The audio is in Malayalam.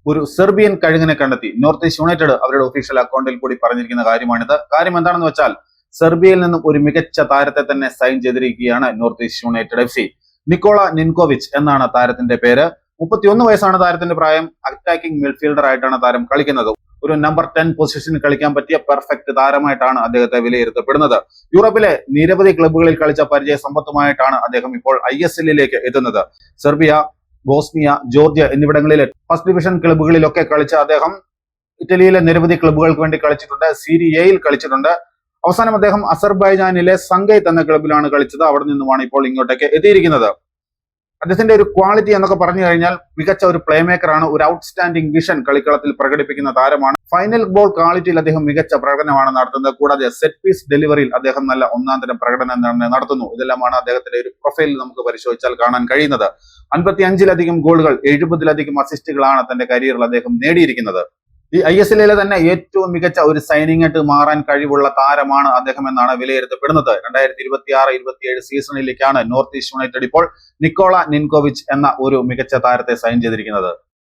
ഒരു സെർബിയൻ കഴുകനെ കണ്ടെത്തി. നോർത്ത് ഈസ്റ്റ് യുണൈറ്റഡ് അവരുടെ ഒഫീഷ്യൽ അക്കൗണ്ടിൽ കൂടി പറഞ്ഞിരിക്കുന്ന കാര്യമാണിത്. കാര്യം എന്താണെന്ന് വെച്ചാൽ സെർബിയയിൽ നിന്നും ഒരു മികച്ച താരത്തെ തന്നെ സൈൻ ചെയ്തിരിക്കുകയാണ് North East United FC. Nikola Ninkovic എന്നാണ് താരത്തിന്റെ പേര്. 31 വയസ്സാണ് താരത്തിന്റെ പ്രായം. അറ്റാക്കിംഗ് മിഡ്ഫീൽഡർ ആയിട്ടാണ് താരം കളിക്കുന്നത്. ഒരു നമ്പർ 10 പൊസിഷനിൽ കളിക്കാൻ പറ്റിയ പെർഫെക്റ്റ് താരമായിട്ടാണ് അദ്ദേഹത്തെ വിലയിരുത്തപ്പെടുന്നത്. യൂറോപ്പിലെ നിരവധി ക്ലബ്ബുകളിൽ കളിച്ച പരിചയ സമ്പത്തുമായിട്ടാണ് അദ്ദേഹം ഇപ്പോൾ ISL-ലേക്ക് എത്തുന്നത്. സെർബിയ, ബോസ്നിയ, ജോർജിയ എന്നിവിടങ്ങളിലെ ഫസ്റ്റ് ഡിവിഷൻ ക്ലബ്ബുകളിലൊക്കെ കളിച്ച അദ്ദേഹം ഇറ്റലിയിലെ നിരവധി ക്ലബ്ബുകൾക്ക് വേണ്ടി കളിച്ചിട്ടുണ്ട്. സീരിയയിൽ കളിച്ചിട്ടുണ്ട്. അവസാനം അദ്ദേഹം അസർബൈജാനിലെ സങ്കൈത്ത് എന്ന ക്ലബ്ബിലാണ് കളിച്ചത്. അവിടെ നിന്നുമാണ് ഇപ്പോൾ ഇങ്ങോട്ടേക്ക് എത്തിയിരിക്കുന്നത്. അദ്ദേഹത്തിന്റെ ഒരു ക്വാളിറ്റി എന്നൊക്കെ പറഞ്ഞു കഴിഞ്ഞാൽ മികച്ച ഒരു പ്ലേ മേക്കർ ആണ്. ഒരു ഔട്ട്സ്റ്റാൻഡിംഗ് വിഷൻ കളിക്കളത്തിൽ പ്രകടിപ്പിക്കുന്ന താരമാണ്. ഫൈനൽ ബോൾ ക്വാളിറ്റിയിൽ അദ്ദേഹം മികച്ച പ്രകടനമാണ് നടത്തുന്നത്. കൂടാതെ സെറ്റ് പീസ് ഡെലിവറിയിൽ അദ്ദേഹം നല്ല ഒന്നാം തരം പ്രകടനം നടത്തുന്നു. ഇതെല്ലാമാണ് അദ്ദേഹത്തിന്റെ ഒരു പ്രൊഫൈലിൽ നമുക്ക് പരിശോധിച്ചാൽ കാണാൻ കഴിയുന്നത്. 55-ലധികം ഗോളുകൾ, 70-ലധികം അസിസ്റ്റുകളാണ് തന്റെ കരിയറിൽ അദ്ദേഹം നേടിയിരിക്കുന്നത്. ഈ ISL-ലെ തന്നെ ഏറ്റവും മികച്ച ഒരു സൈനിങ് ആയിട്ട് മാറാൻ കഴിവുള്ള താരമാണ് അദ്ദേഹം എന്നാണ് വിലയിരുത്തപ്പെടുന്നത്. 2026-27 സീസണിലേക്കാണ് നോർത്ത് ഈസ്റ്റ് യുണൈറ്റഡ് ഇപ്പോൾ നിക്കോള നിൻകോവിച്ച് എന്ന ഒരു മികച്ച താരത്തെ സൈൻ ചെയ്തിരിക്കുന്നത്.